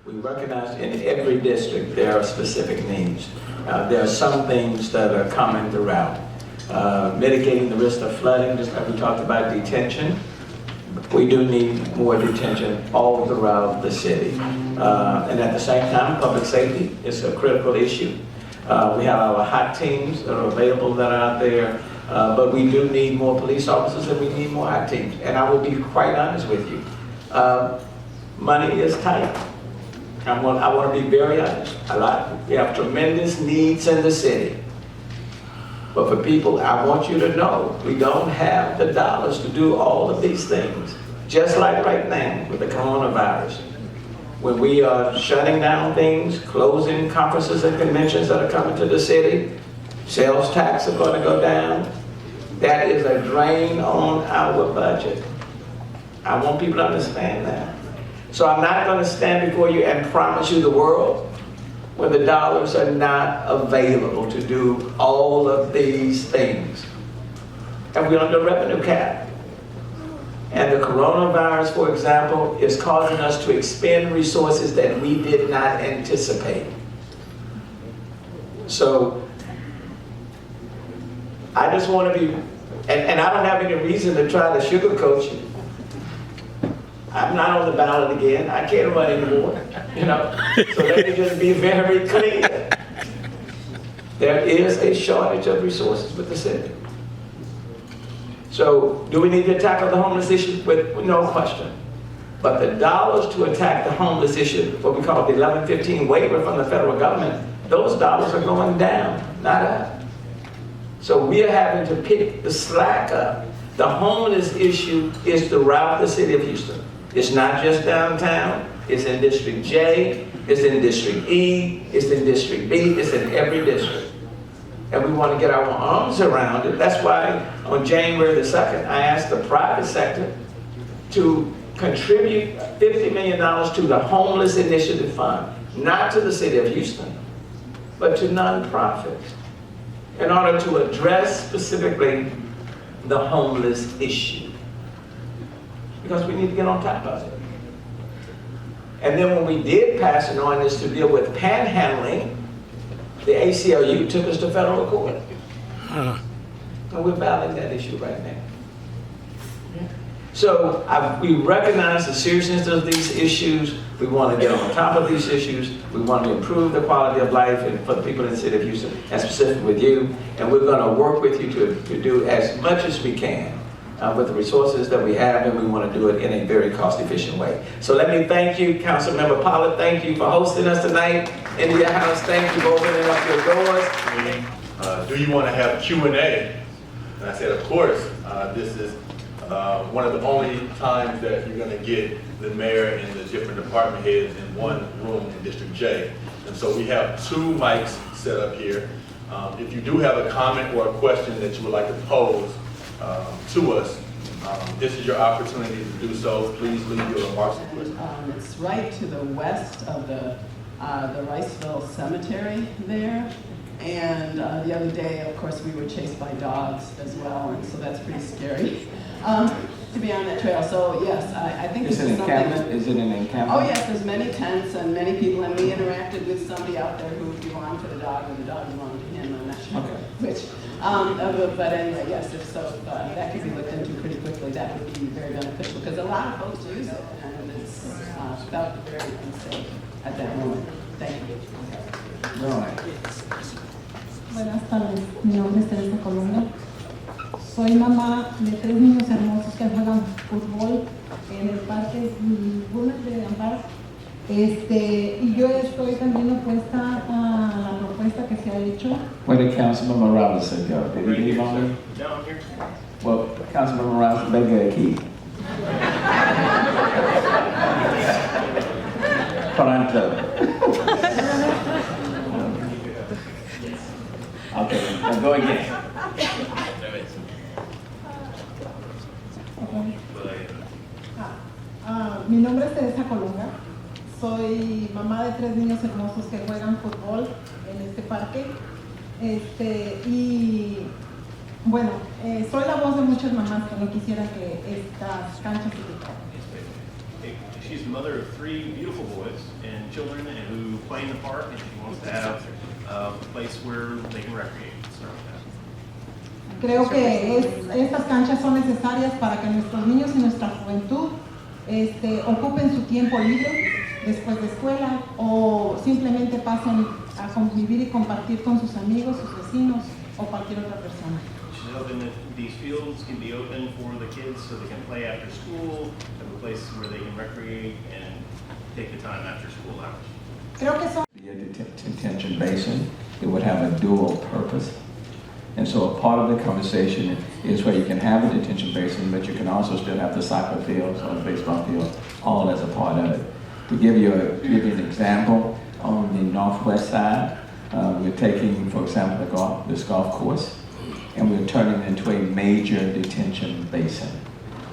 We recognize in every district there are specific needs. There are some things that are common throughout. Mitigating the risk of flooding, just like we talked about detention. We do need more detention all throughout the city. And at the same time, public safety is a critical issue. We have our hot teams that are available that are out there, but we do need more police officers and we need more hot teams. And I will be quite honest with you. Money is tight. I want to be very honest. We have tremendous needs in the city. But for people, I want you to know, we don't have the dollars to do all of these things. Just like right now with the coronavirus. When we are shutting down things, closing conferences and conventions that are coming to the city, sales tax are going to go down. That is a drain on our budget. I want people to understand that. So I'm not going to stand before you and promise you the world when the dollars are not available to do all of these things. And we're under revenue cap. And the coronavirus, for example, is causing us to expend resources that we did not anticipate. So I just want to be, and I don't have any reason to try to sugarcoat you. I'm not on the ballot again. I can't run anymore, you know. So let me just be very clear. There is a shortage of resources with the city. So do we need to tackle the homeless issue? With no question. But the dollars to attack the homeless issue, what we call the 1115 waiver from the federal government, those dollars are going down, not up. So we are having to pick the slack up. The homeless issue is throughout the city of Houston. It's not just downtown, it's in District J, it's in District E, it's in District B, it's in every district. And we want to get our arms around it. That's why on January the 2nd, I asked the private sector to contribute $50 million to the Homeless Initiative Fund, not to the city of Houston, but to nonprofits, in order to address specifically the homeless issue. Because we need to get on top of it. And then when we did pass an ordinance to deal with panhandling, the ACLU took us to federal court. And we're battling that issue right now. So we recognize the seriousness of these issues. We want to get on top of these issues. We want to improve the quality of life for the people in the city of Houston, and specifically with you. And we're going to work with you to do as much as we can with the resources that we have, and we want to do it in a very cost-efficient way. So let me thank you, Councilmember Pollard. Thank you for hosting us tonight in your house. Thank you for opening up your doors. Do you want to have Q&A? And I said, of course. This is one of the only times that you're going to get the mayor and the different department heads in one room in District J. And so we have 2 mics set up here. If you do have a comment or a question that you would like to pose to us, this is your opportunity to do so. Please leave your remarks. It's right to the west of the Riceville Cemetery there. And the other day, of course, we were chased by dogs as well, and so that's pretty scary to be on that trail. So yes, I think Is it an encampment? Is it an encampment? Oh yes, there's many tents and many people, and we interacted with somebody out there who belonged to the dog, and the dog belonged to him. I'm not sure which. But anyway, yes, if so, that could be looked into pretty quickly. That would be very beneficial because a lot of folks use it, and it's felt very unsafe at that moment. Thank you. Right. Buenas tardes, mi nombre es Teresa Colunga. Soy mamá de 3 niños hermosos que juegan fútbol en el parque Bulnes de Amparo. Y yo estoy también opuesta a la propuesta que se ha hecho. Where did Councilman Morales go? Did he leave already? No, I'm here. Well, Councilman Morales, venga aquí. Pronto. Okay, now go again. Mi nombre es Teresa Colunga. Soy mamá de 3 niños hermosos que juegan fútbol en este parque. Y bueno, soy la voz de muchas mamás que no quisieran que estas canchas se quitaran. mother of 3 beautiful boys and children and who play in the park, and she wants to have a place where they can recreate. So, Creo que estas canchas son necesarias para que nuestros niños y nuestra juventud ocupen su tiempo libre después de escuela o simplemente pasen a convivir y compartir con sus amigos, sus vecinos o cualquier otra persona. she's hoping that these fields can be open for the kids so they can play after school, have a place where they can recreate and take the time after school hours. Creo que son Be a detention basin, it would have a dual purpose. And so a part of the conversation is where you can have a detention basin, but you can also still have the soccer fields or the baseball field, all as a part of it. To give you an example, on the northwest side, we're taking, for example, this golf course, and we're turning it into a major detention basin,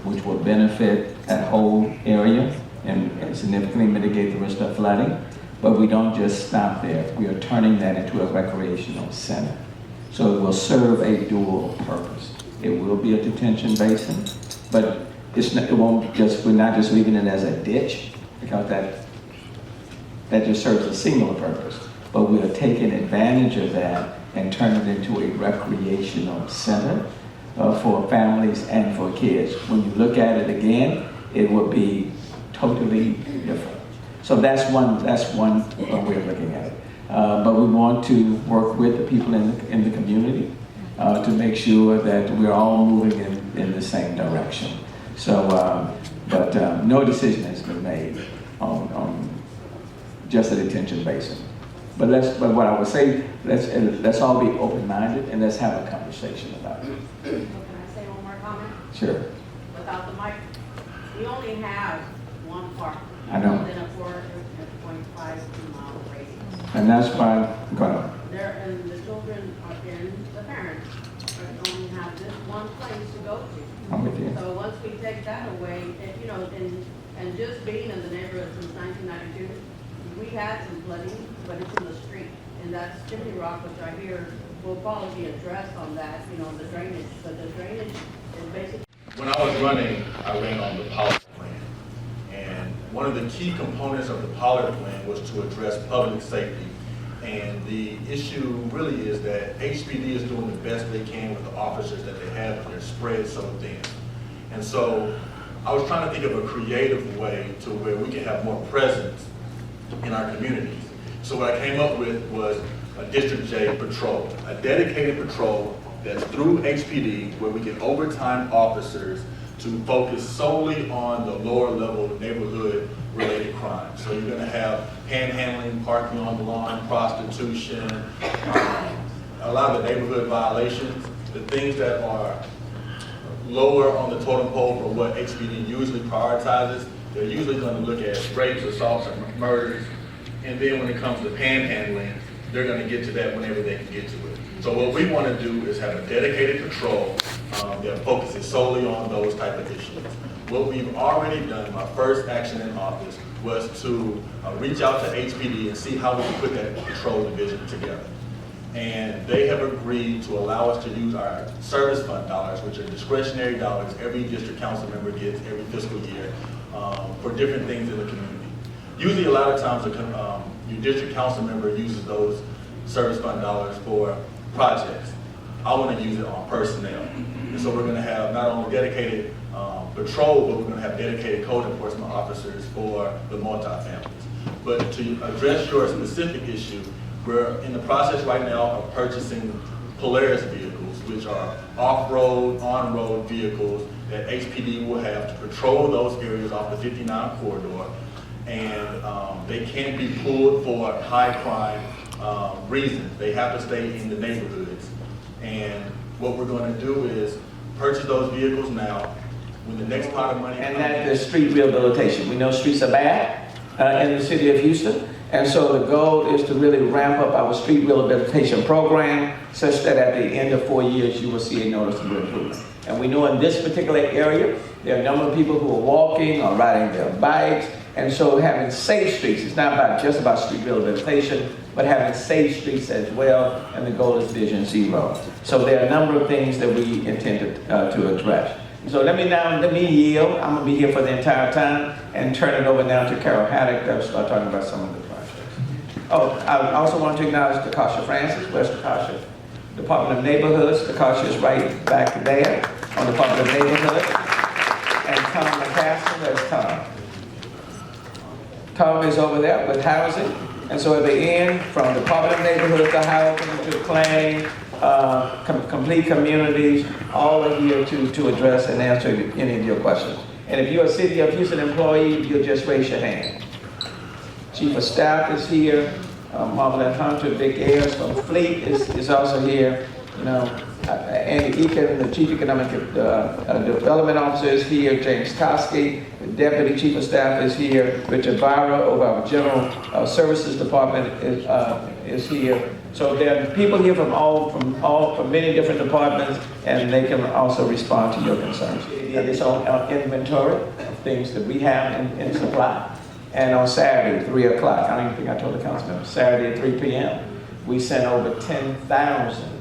which will benefit that whole area and significantly mitigate the risk of flooding. But we don't just stop there. We are turning that into a recreational center. So it will serve a dual purpose. It will be a detention basin, but we're not just leaving it as a ditch, because that just serves a singular purpose. But we are taking advantage of that and turning it into a recreational center for families and for kids. When you look at it again, it will be totally different. So that's one way of looking at it. But we want to work with the people in the community to make sure that we're all moving in the same direction. So, but no decision has been made on just a detention basin. But what I would say, let's all be open-minded and let's have a conversation about it. Can I say one more comment? Sure. Without the mic, we only have one park. I know. Within a 4.5 mile radius. And that's why, go ahead. And the children and the parents only have this one place to go to. I'm with you. So once we take that away, and just being in the neighborhood since 1992, we had some flooding, but it's in the street. And that's Chimney Rock, which I hear will probably be addressed on that, the drainage. But the drainage is basically. When I was running, I ran on the Pollard plan. And one of the key components of the Pollard plan was to address public safety. And the issue really is that HPD is doing the best they can with the officers that they have, but they're spread so thin. And so I was trying to think of a creative way to where we can have more presence in our communities. So what I came up with was a District J patrol, a dedicated patrol that's through HPD where we get overtime officers to focus solely on the lower level neighborhood related crimes. So you're gonna have panhandling, parking on the lawn, prostitution, a lot of the neighborhood violations, the things that are lower on the totem pole for what HPD usually prioritizes. They're usually gonna look at rapes, assaults, and murders. And then when it comes to panhandling, they're gonna get to that whenever they can get to it. So what we wanna do is have a dedicated patrol that focuses solely on those type of issues. What we've already done, my first action in office, was to reach out to HPD and see how we can put that patrol division together. And they have agreed to allow us to use our service fund dollars, which are discretionary dollars every district council member gets every fiscal year for different things in the community. Usually a lot of times your district council member uses those service fund dollars for projects. I want to use it on personnel. And so we're going to have not only dedicated patrol, but we're going to have dedicated code enforcement officers for the multifamilies. But to address your specific issue, we're in the process right now of purchasing Polaris vehicles, which are off-road, on-road vehicles that HPD will have to patrol those areas off the 59 corridor. And they can't be pulled for high crime reasons. They have to stay in the neighborhoods. And what we're going to do is purchase those vehicles now. When the next pot of money And comes that is street rehabilitation. We know streets are bad in the city of Houston. And so the goal is to really ramp up our street rehabilitation program such that at the end of 4 years, you will see a noticeable improvement. And we know in this particular area, there are a number of people who are walking or riding their bikes. And so having safe streets, it's not just about street rehabilitation, but having safe streets as well, and the goal is Vision Zero. So there are a number of things that we intend to address. So let me yield. I'm gonna be here for the entire time and turn it over now to Carol Haddock to start talking about some of the projects. Oh, I also want to acknowledge Takasha Francis. Where's Takasha? Department of Neighborhoods. Takasha is right back there on Department of Neighborhoods. And Tom McCaskey, where's Tom? Tom is over there with housing. And so at the end, from Department of Neighborhood to housing to planning, complete communities, all are here to address and answer any of your questions. And if you're a City of Houston employee, you'll just raise your hand. Chief of Staff is here. Marvelyn Hunter, Vic Ayers from Fleet is also here. You know, Andy Eakin, the Chief Economic Development Officer is here. James Koski, the Deputy Chief of Staff is here. Richard Vira over our General Services Department is here. So there are people here from many different departments, and they can also respond to your concerns. It is on inventory of things that we have in supply. And on Saturday, 3 o'clock, I don't even think I told the councilman, Saturday at 3 p.m., we sent over 10,000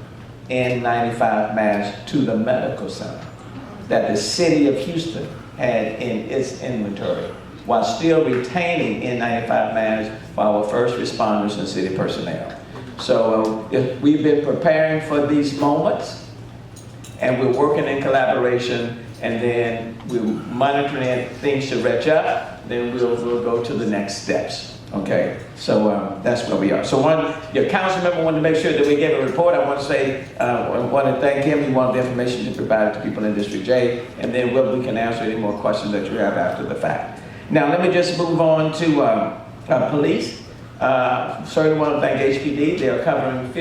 N95 masks to the medical center that the City of Houston had in its inventory, while still retaining N95 masks for our first responders and city personnel. So we've been preparing for these moments, and we're working in collaboration, and then we're monitoring things to retch up, then we'll go to the next steps. Okay, so that's where we are. So your council member wanted to make sure that we gave a report. I want to say, I want to thank him. He wanted the information to provide to people in District J, and then we can answer any more questions that you have after the fact. Now, let me just move on to police. Certainly want to thank HPD. They are covering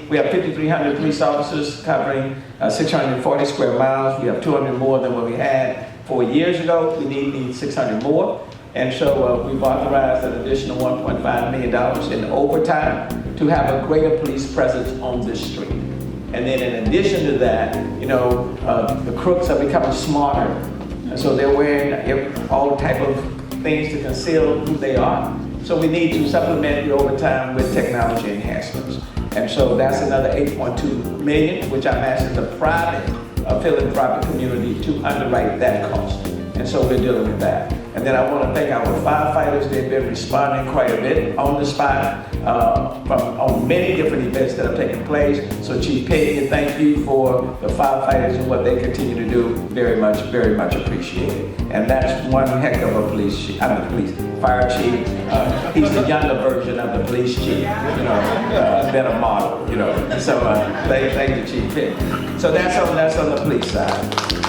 we have 5,300 police officers covering 640 square miles. We have 200 more than what we had 4 years ago. We need 600 more. And so we've authorized an additional $1.5 million in overtime to have a greater police presence on this street. And then in addition to that, you know, the crooks are becoming smarter. And so they're wearing all type of things to conceal who they are. So we need to supplement the overtime with technology enhancements. And so that's another $8.2 million, which I'm asking the philanthropic community to underwrite that cost. And so we're dealing with that. And then I want to thank our firefighters. They've been responding quite a bit on the spot on many different events that have taken place. So Chief Payne, thank you for the firefighters and what they continue to do. Very much appreciated. And that's one heck of a fire chief. He's the younger version of the police chief, you know, better model, you know. So thank you, Chief Payne. So that's on the police side.